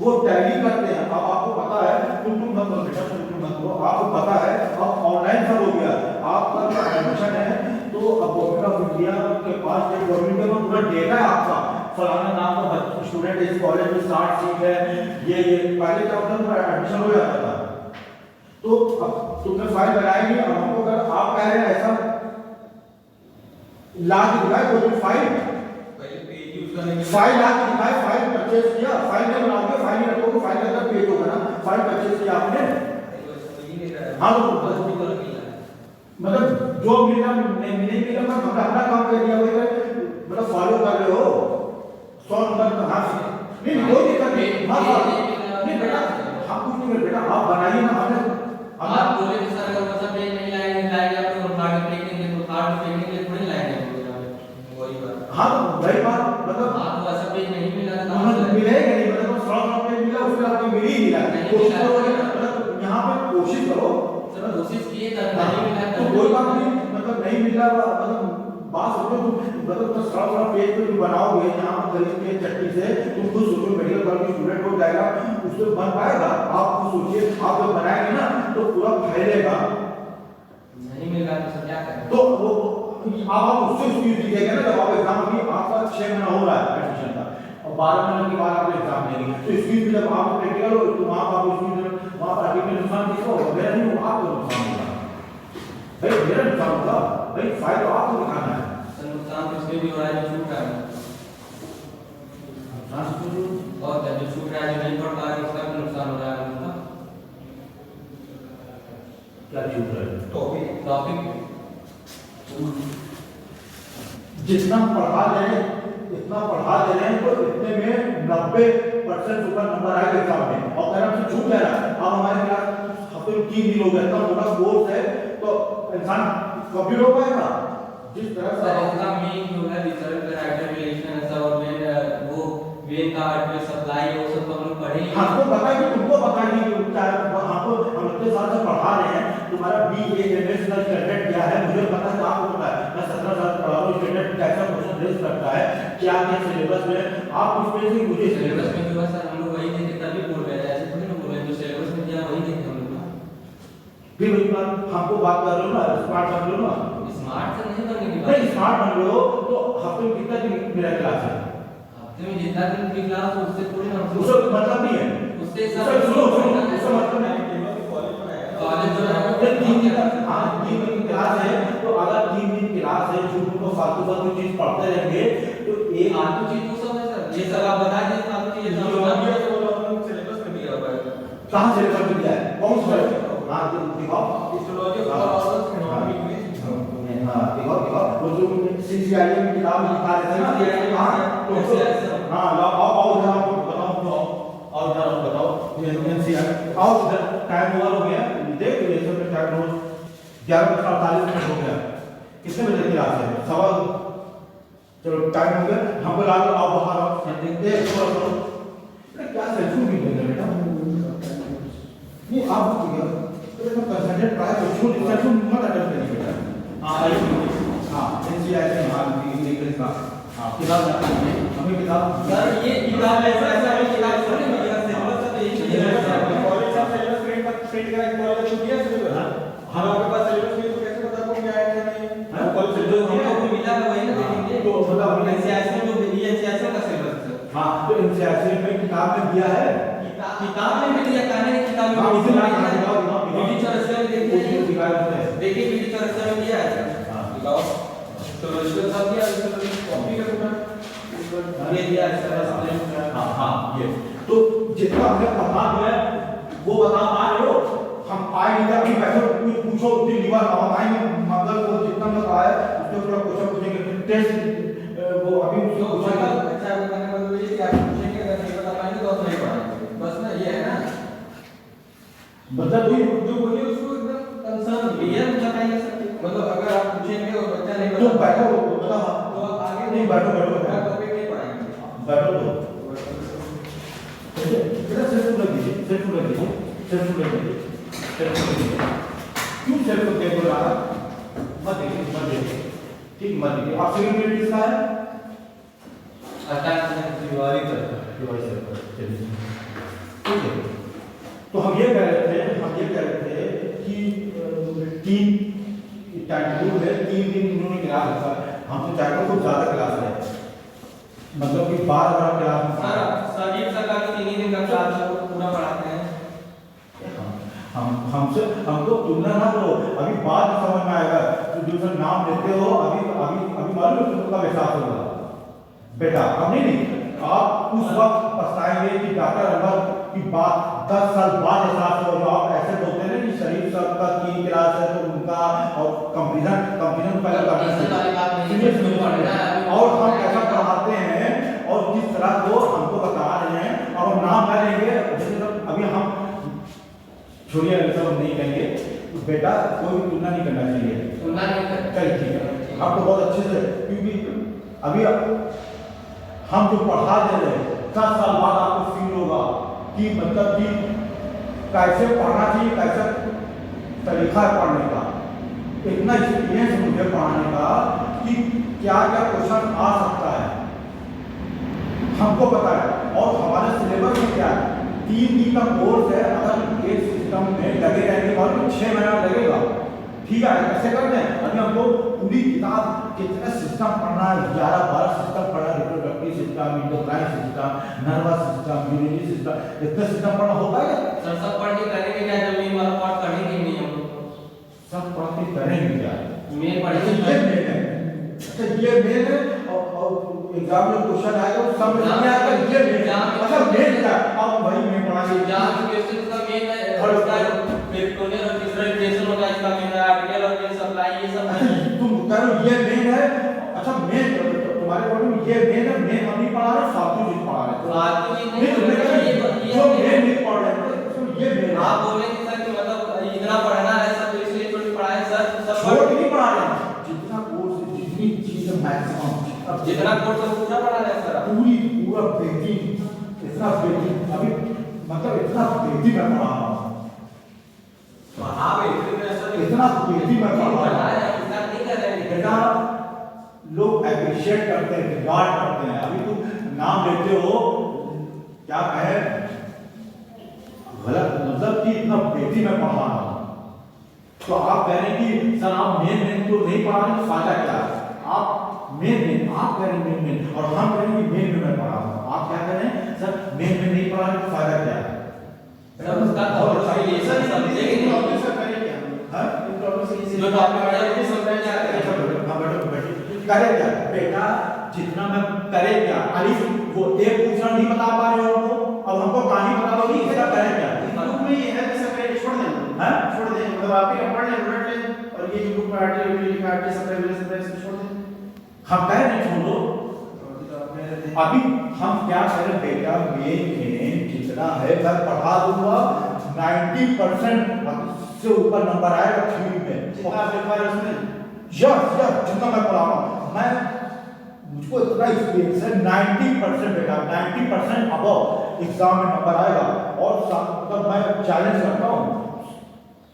वो टैली करते हैं। अब आपको पता है, तुम मत करो बेटा, तुम मत करो, आपको पता है अब ऑनलाइन सब हो गया। आपका जो एडमिशन है तो अब गवर्नमेंट ऑफ इंडिया के पास एक गवर्नमेंट का पूरा डेटा है आपका, फलाना नाम का स्टूडेंट इस कॉलेज में 60 सीट है, ये पहले क्या होता था एडमिशन हो जाता था। तो अब तुमने फाइल बनाएंगे, अब हमको अगर आप कह रहे हैं ऐसा ला के दिखाए कोई फाइल,
पहले पेज ही उसका नहीं
फाइल ला के दिखाए, फाइल परचेज किया, फाइल में बनाओगे, फाइल में रखोगे, फाइल के अंदर पेज होगा ना, फाइल परचेज किया आपने। हाँ तो मतलब जो मिलना नहीं मिला, मैं अपना काम कर दिया, वही मतलब फॉलो कर रहे हो 100 नंबर का। हाँ नहीं कोई दिक्कत नहीं, नहीं बेटा हम कुछ नहीं कर बेटा, आप बनाइए ना। हमने
आप बोले कि सर अगर वैसा पेज नहीं लाएंगे आप तो कार्ड फेंकेंगे, तो कार्ड फेंकने के लिए थोड़ी लाएंगे वही बात।
हाँ तो वही बात, मतलब
आप तो वैसा पेज नहीं मिला था,
मिलेगा नहीं, मतलब 100 पेज मिला, उसमें आपको मिल ही नहीं रहा। मतलब यहाँ पे कोशिश करो,
कोशिश किए तब नहीं मिला
तो कोई बात नहीं, मतलब नहीं मिला, मतलब बात सोचो तुम, मतलब तो 100 पेज पे तुम बनाओगे यहाँ पर खरीद के चट्टी से, तुम खुद सोचो मेडिकल कॉलेज के स्टूडेंट हो जाएगा, उससे बन पाएगा? आप खुद सोचिए, आप जब बनाएंगे ना तो पूरा फैलेगा।
नहीं मिला तो सर क्या करें?
तो वो आप उससे एक्सक्यूज दीजिएगा ना, जब आप एग्जाम अभी आपका 6 महीना हो रहा है एडमिशन का और 12 महीने के बाद आप एग्जाम देंगे, तो एक्सक्यूज जब आप प्रैक्टिकल हो तो वहाँ आप एक्सक्यूज वहाँ पर आगे नुकसान किसका होगा? मेरा नहीं होगा, आपको नुकसान होगा भाई, मेरा नुकसान होगा भाई, फाइल तो आपको दिखाना है।
सर नुकसान तो इसमें भी हो रहा है जो छूट रहा है, और जो छूट रहा है जो नहीं पढ़ पा रहे उसका भी नुकसान हो रहा है उनका।
क्या छूट रहा है?
टॉपिक
जितना पढ़ा दे रहे हैं, इतना पढ़ा दे रहे हैं तो इतने में 90% ऊपर नंबर आएगा एग्जाम में। और अगर हमसे छूट जा रहा है, अब हमारे क्लास हफ्ते में 3 दिन हो गया, इतना मोटा कोर्स है तो इंसान कभी हो पाएगा? जिस तरह से
इसका मेन जो है रिजल्ट राइटर रिलेशन ऐसा और वो वेन का आर्टरी सप्लाई वो सब तो हम लोग पढ़े ही।
हमको पता है कि तुमको पता नहीं कि हमको हम इतने साल से पढ़ा रहे हैं, तुम्हारा BA MS का स्टैंडर्ड क्या है मुझे पता है, आपको पता है। मैं 17 साल पढ़ा हूँ, स्टैंडर्ड कैसा क्वेश्चन रेज करता है, क्या क्या सिलेबस में, आप कुछ पे से मुझे
सिलेबस में जो है सर हम लोग वही देखे तभी बोल रहे हैं, ऐसे थोड़ी ना बोल रहे हैं, जो सिलेबस में दिया वही देखे हम लोग।
फिर वही बात हमको बात कर रहे हो ना, स्मार्ट बन रहे हो ना,
स्मार्ट से नहीं बनने की बात।
नहीं स्मार्ट बन रहे हो तो हफ्ते में कितना दिन मेरा क्लास है?
हफ्ते में जितना दिन की क्लास हो उससे थोड़ी ना,
उसका मतलब नहीं है,
उससे
सुनो सुनो, उसका मतलब नहीं है
कॉलेज बनाया
कॉलेज जो है
तीन दिन का, हाँ 3 पढ़ते रहेंगे तो एक
फालतू चीज तो सब है सर, ये सब आप बता दीजिए फालतू चीज सब बता
जियोलॉजी
दीजिए।
तो बोला हमने सिलेबस में दिया हुआ है।
कहाँ से रेफर किया है, कौन सा हाँ दिखाओ
जियोलॉजी और ऑर्गन्स इकोनॉमिक में
हाँ दिखाओ वो जो CCIM की किताब में दिखा रहे थे ना हाँ तो हाँ आओ इधर आपको बताओ तो और इधर आपको बताओ NCERT आओ इधर टाइम ओवर हो गया देख ये सब टाइम रोज 11:48 हो गया कितने बजे की क्लास है सवा चलो टाइम हो गया हमको ला दो आओ बाहर आओ देखते हैं क्या सेल्फी भी दे बेटा ये आप तो कंसंट्रेट ट्राई करो छोड़ सेल्फी मत अटेंड करिए बेटा हां हां NCERT हां इंग्लिश का हां किताब हमें किताब
सर ये किताब ऐसा हमें किताब पढ़ने मिलेगा सिलेबस तो यही है
कॉलेज का सिलेबस प्रिंट का कॉलेज तो दिया सिलेबस हम आपके पास सिलेबस नहीं तो कैसे पता आपको क्या है क्या नहीं
हां
कॉलेज
जो हमको मिला है वही ना देखेंगे
तो मतलब
NCERT में जो NCERT का सिलेबस है
हां तो NCERT में किताब में दिया है
किताब में भी दिया कहानी की किताब में भी बीडी चौरसिया में देखिए बीडी चौरसिया में दिया है
दिखाओ तो रजिस्टर साहब दिया रजिस्टर कॉपी का टुकड़ा
ये दिया है सर
हां हां ये तो जितना हमने पढ़ा है वो बता पा रहे हो हम आएंगे अभी बैठो कुछ पूछो उतनी लिवर हम आएंगे मतलब वो जितना मैं पढ़ा है उसके ऊपर क्वेश्चन पूछेंगे टेस्ट वो अभी उसको पूछेंगे
अच्छा वो कहने का मतलब ये कि आप पूछेंगे अगर नहीं बता पाएंगे तो आप नहीं पढ़ाएंगे बस ना ये है ना
मतलब
जो जो बोलिए उसको एकदम कंसर्न
क्लियर बताइए सर
मतलब अगर आप पूछेंगे और बच्चा नहीं
तो
बता
बैठो बताओ
तो आप आगे
नहीं बैठो
पूरा टॉपिक नहीं पढ़ाएंगे
बैठो तो बेटा सेल्फ लग दीजिए सेल्फ लग दीजिए सेल्फ लग दीजिए क्यों सेल्फ को क्या बोल रहा मत देखिए ठीक मत देखिए आप सेकंड पीरियड किसका है
दिवाली तक
दिवाली से चलिए ठीक है तो हम ये कह रहे थे कि तीन टाइम टेबल है 3 दिन इन्होंने क्लास रखा हम तो चाहते कुछ ज्यादा क्लास है मतलब कि 12 क्लास
सर संदीप सर का 3 दिन का क्लास है वो पूरा पढ़ाते हैं
हमको तुलना ना करो अभी बाद में समझ में आएगा तो जो नाम लेते हो अभी मालूम तुमको एहसास होगा बेटा अब नहीं आप उस वक्त पछताएंगे कि डॉक्टर अनवर की बात 10 साल बाद एहसास हो जो आप ऐसे बोलते हैं ना कि शरीफ सर का 3 क्लास है तो उनका और कंपैरिजन पहले करना और हम कैसा पढ़ाते हैं और किस तरह को हमको बता रहे हैं और हम नाम ले लेंगे जैसे अभी हम छोड़िए ऐसा हम नहीं कहेंगे तो बेटा कोई भी तुलना नहीं करना चाहिए
तुलना नहीं करते
चलिए ठीक है आपको बहुत अच्छे से क्योंकि अभी हम जो पढ़ा दे रहे हैं 10 साल बाद आपको फील होगा कि मतलब कि कैसे पढ़ना चाहिए कैसा तरीका है पढ़ने का इतना एक्सपीरियंस मुझे पढ़ाने का कि क्या क्या क्वेश्चन आ सकता है हमको पता है और हमारे सिलेबस में क्या है 3 दिन का कोर्स है अगर एक सिस्टम में लगे रहेंगे और 6 महीना लगेगा ठीक है ऐसे करते हैं अभी हमको पूरी किताब कितना सिस्टम पढ़ना है 11-12 सिस्टम पढ़ना reproductive system endocrine system nervous system urinary system इतना सिस्टम पढ़ना हो पाएगा
सर सब पढ़ के करेंगे क्या जब मेन वाला पार्ट पढ़ेंगे नहीं हम
सब पढ़ के करेंगे क्या
मेन
अच्छा
पढ़ेंगे
ये मेन है अच्छा ये मेन है और एग्जाम में क्वेश्चन आएगा तो समझ नहीं आएगा ये मेन है अच्छा मेन क्या अब वही मैं पढ़ाएंगे
एग्जाम क्वेश्चन का मेन है और उसका पेरिटोनियल और तीसरा रिलेशन होगा इसका मेन है आर्टिकल और मेन सप्लाई ये सब
अच्छा तुम कह रहे हो ये मेन है अच्छा मेन तुम्हारे बोलो ये मेन है मेन हम नहीं पढ़ा रहे फालतू चीज पढ़ा रहे
फालतू चीज
नहीं तुमने कहा जो मेन नहीं पढ़ रहे तो ये मेन है
आप बोल रहे थे सर कि मतलब इतना पढ़ना है सब तो इसलिए थोड़ी पढ़ाए सर सब
छोड़ नहीं पढ़ा रहे जितना कोर्स जितनी चीज मैक्सिमम अब
जितना कोर्स है पूरा पढ़ा रहे हैं सर
पूरा बेहतरीन इतना बेहतरीन अभी मतलब इतना बेहतरीन मैं पढ़ा रहा हूँ
हाँ भाई
इतना बेहतरीन मैं पढ़ा रहा हूँ
इतना नहीं कर रहे हैं
बेटा लोग एप्रिशिएट करते हैं रिगार्ड करते हैं अभी तुम नाम लेते हो क्या कहे गलत मतलब कि इतना बेहतरीन मैं पढ़ा रहा हूँ तो आप कह रहे हैं कि सर आप मेन तो नहीं पढ़ा रहे फायदा क्या आप मेन आप कह रहे हैं मेन और हम कह रहे हैं मेन में मैं पढ़ा रहा हूँ आप क्या कह रहे हैं सर मेन में नहीं पढ़ा रहे फायदा क्या है
सर उसका और रिलेशन समझेंगे नहीं
हां
जो टॉपिक है वो समझ में आता है
हां बैठो बैठो करे क्या बेटा जितना मैं करे क्या खाली वो एक पूछना नहीं बता पा रहे हो हमको, अब हमको कहानी बता दो कि इसका करे क्या।
बुक में ये है जैसे पहले छोड़ दें,
हैं
छोड़ दें, मतलब आप ही पढ़ लें, उलट लें, और ये जो बुक में आर्टिकल लिखा है सब छोड़ दें।
हम कह रहे छोड़ो, अभी हम क्या करें बेटा, मेन जितना है मैं पढ़ा दूंगा 90% से ऊपर नंबर आएगा थ्योरी में,
जितना आप लिखवा रहे हैं उसमें
यस जितना मैं पढ़ा रहा हूं मैं, मुझको इतना एक्सपीरियंस है 90% बेटा 90% अबव एग्जाम में नंबर आएगा। और मतलब मैं चैलेंज करता हूँ,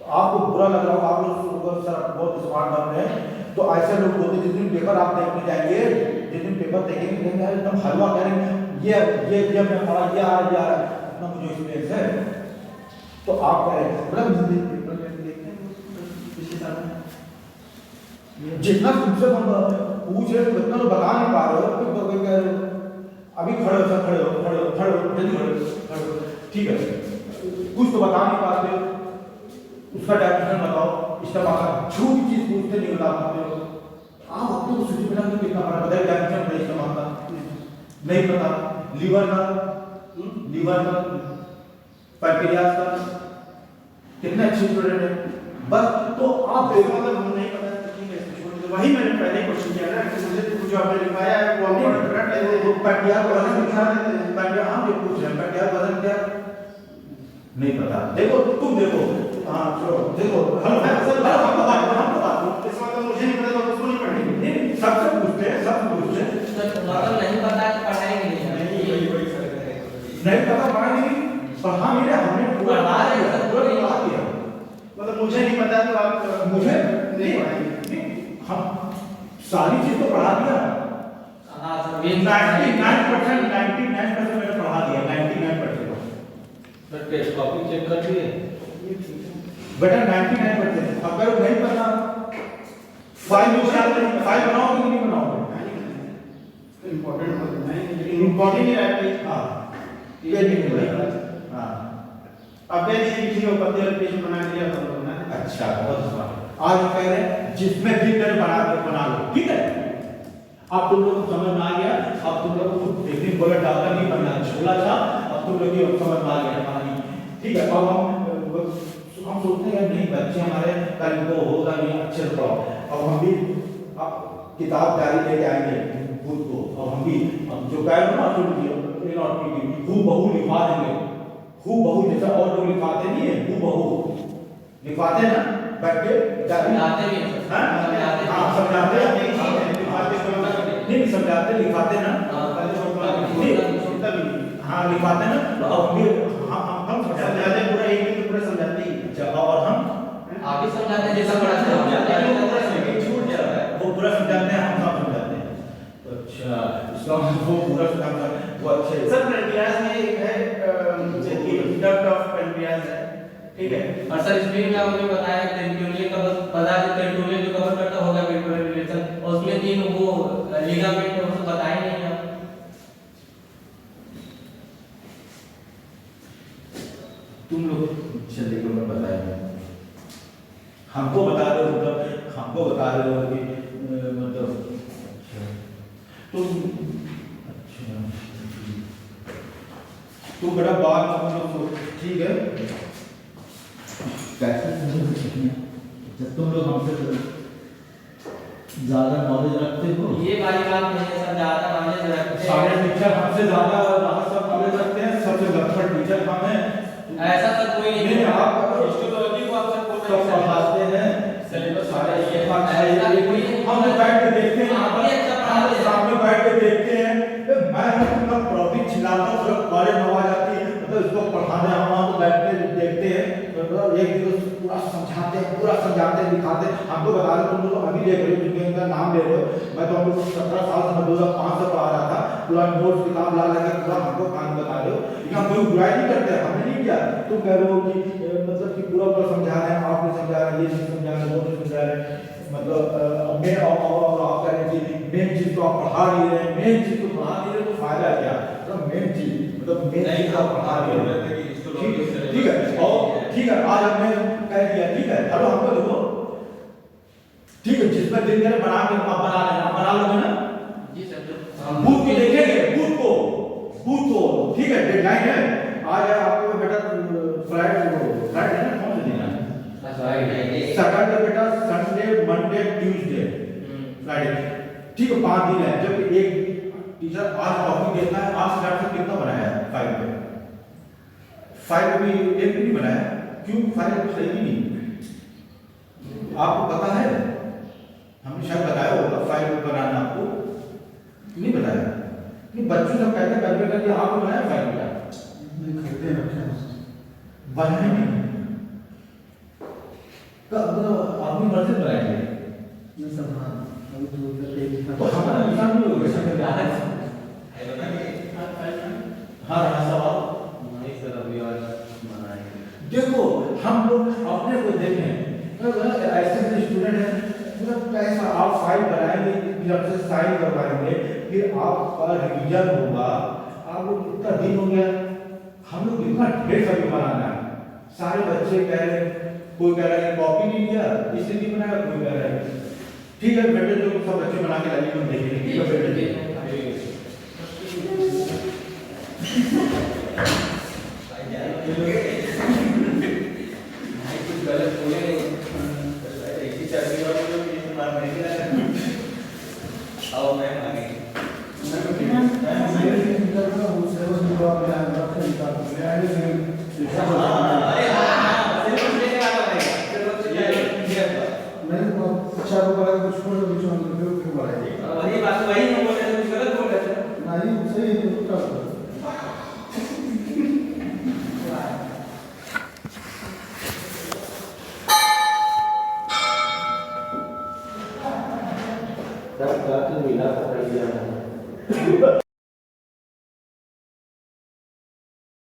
तो आपको बुरा लग रहा होगा, आप लोग सर बहुत स्मार्ट बन रहे हैं, तो ऐसे लोग होते जिस दिन पेपर आप देखने जाएंगे, जिस दिन पेपर देखेंगे एकदम हलवा करेंगे, ये मैं पढ़ा ये आ रहा है, इतना मुझे एक्सपीरियंस है। तो आप करें मतलब जितना तुमसे हम पूछ रहे हो उतना तो बता नहीं पा रहे हो, तो कोई कह रहे हो अभी खड़े हो, सब खड़े हो जल्दी खड़े हो, ठीक है कुछ तो बता नहीं पाते, उसका डेफिनेशन बताओ, इस्तेमाल झूठ चीज पूछते नहीं बता पाते हो आप, अपने को सूची बना के कितना बड़ा बताइए डेफिनेशन नहीं इस्तेमाल का नहीं पता, लीवर का पैंक्रियास का कितने अच्छे स्टूडेंट है, बस तो आप
देखो मतलब हम नहीं पता ठीक है छोड़ दो, वही मैंने पहले क्वेश्चन किया ना कि मुझे तो जो आपने लिखवाया है वो हम रट लेते हैं,
पैंक्रियास का वजन दिखा देते हैं, पैंक्रियास हम जो पूछ रहे हैं पैंक्रियास का वजन क्या नहीं पता, देखो तुम देखो हाँ चलो देखो हम
इस मतलब मुझे नहीं पता तो उसको नहीं पढ़ेंगे,
सबसे पूछते हैं सब पूछते हैं,
मतलब नहीं पता तो पढ़ाएंगे नहीं,
नहीं पता पढ़ाएंगे पढ़ा नहीं रहे, हमने पूरा पढ़ा दिया,
मतलब मुझे नहीं पता तो आप
मुझे
नहीं पढ़ाएंगे,
हम सारी चीज तो पढ़ा दिया,
हाँ सर ये
99% मैंने पढ़ा दिया 99%।
टेस्ट कॉपी चेक कर दिए
बेटा 99% अगर नहीं पता फाइल बनाओगे कि नहीं बनाओगे,
इम्पोर्टेंट मतलब नहीं इम्पोर्टेंट नहीं रहता
हाँ ये नहीं मिलेगा हाँ
अब कह दीजिए किसी को पते और पेज बना दिया तो बना है।
अच्छा बहुत स्मार्ट, आज हम कह रहे हैं जिसमें भी कर बना लो ठीक है, अब तुम लोग को समझ में आ गया, अब तुम लोग को बेसिक बोला डालकर नहीं बनना छोला था, अब तुम लोग को समझ में आ गया हमारी ठीक है। अब हम सोचते हैं नहीं बच्चे हमारे कल को होगा नहीं अच्छे से पढ़ाओ, अब हम भी अब किताब जारी लेके आएंगे खुद को, अब हम भी अब जो कह रहे ना खूब बहु लिखवा देंगे, खूब बहु जैसा और लोग लिखवाते नहीं है, खूब बहु लिखवाते ना बैठ के
समझाते भी हैं
हाँ समझाते नहीं समझाते लिखवाते ना हाँ लिखवाते ना, तो अब हम
समझाते पूरा एक दिन पूरा समझाते ही
जब और हम
आप ही समझाते हैं जैसा पढ़ाते हैं
छूट जा रहा है वो पूरा समझाते हैं, हम सब समझाते हैं, अच्छा इसका वो पूरा समझाते हैं वो अच्छे
सर पेनक्रियास में एक है डक्ट ऑफ पेनक्रियास है ठीक है,
और सर स्क्रीन में आपने बताया टेरिटोरियल का बस पता है टेरिटोरियल जो कवर करता होगा पेरिटोरियल रिलेशन, और उसमें 3 वो लिगामेंट है उसको बताया नहीं है
तुम लोग चलिए को मैं बताया हमको बता रहे हो, मतलब हमको बता रहे हो कि मतलब तुम अच्छा तुम बड़ा बात मतलब ठीक है कैसे जब तुम लोग हमसे ज्यादा नॉलेज रखते हो,
ये वाली बात नहीं है सर, ज्यादा नॉलेज रखते
सारे
हैं
टीचर हमसे ज्यादा सब नॉलेज रखते हैं, सबसे गड़बड़ टीचर हम हैं,
ऐसा सर कोई
नहीं आप
हिस्टोलॉजी को आप
सब पढ़ाते हैं
सिलेबस
सारे ये
ऐसा कोई
हम तो बैठ के देखते हैं,
आप भी अच्छा पढ़ाते हैं
सामने बैठ के देखते हैं, मैं अपना प्रॉफिट छिलाता हूँ जब कॉलेज में आ जाती है तो इसको पढ़ाने हम वहाँ तो बैठ के देखते हैं, तो एक दिन पूरा समझाते हैं दिखाते हैं, हमको बता रहे तुम लोग अभी देख रहे हो जिनके इनका नाम ले रहे हो, मैं तो हम लोग 17 साल से 2005 से पढ़ा रहा था, पूरा नोट्स किताब ला के पूरा हमको कहानी बता रहे हो, लेकिन हम कोई बुराई नहीं करते, हमने नहीं किया, तुम कह रहे हो कि मतलब कि पूरा समझा रहे हैं, आप नहीं समझा रहे, ये नहीं समझा रहे, वो नहीं समझा रहे, मतलब मेन और आप कह रहे हैं कि मेन चीज तो आप पढ़ा नहीं रहे, मेन चीज तो पढ़ा नहीं रहे तो फायदा क्या, मतलब मेन चीज आप पढ़ा नहीं रहे, ठीक है और ठीक है आज हमने कह दिया ठीक है, हेलो हमको देखो ठीक है, जिसमें दिन करे बना के आप बना लेना, बना लोगे ना
जी सर
बूथ को देखेंगे, बूथ को ठीक है, डेडलाइन है आज आपको बेटा फ्राइडे है ना, कौन से दिन है सैटरडे बेटा, संडे, मंडे, ट्यूसडे, फ्राइडे, ठीक है 5 दिन है। जब एक टीचर आज कॉपी देता है, आज स्टार्ट से कितना बनाया है फाइल में भी एक भी नहीं बनाया, क्यों? फाइल सही भी नहीं, आपको पता है, हमने शायद बताया होगा फाइल बनाना, आपको नहीं बताया। नहीं, बच्चों सब कहते हैं करने के लिए आपको बनाया फाइल बनाया बनाया नहीं, कब अपनी मर्जी बनाएंगे तो हमारा नुकसान नहीं होगा। हाँ सवाल देखो, हम लोग अपने को देखें, ऐसे स्टूडेंट है मतलब कैसा आप फाइल बनाएंगे, जब से साइन करवाएंगे, फिर आपका रिवीजन होगा, आप लोग कितना दिन हो गया, हम लोग कितना ढेर सारी बनाना है, सारे बच्चे कह रहे हैं, कोई कह रहा है कॉपी नहीं दिया इसलिए नहीं बनाया, कोई कह रहा है ठीक है बेटे जो सब बच्चे बना के लाइए, हम देखेंगे ठीक है बेटे।
कुछ गलत बोले आओ मैम आगे वही बात वही हम बोल रहे थे, गलत बोल रहे थे
नहीं सही है तो
मिला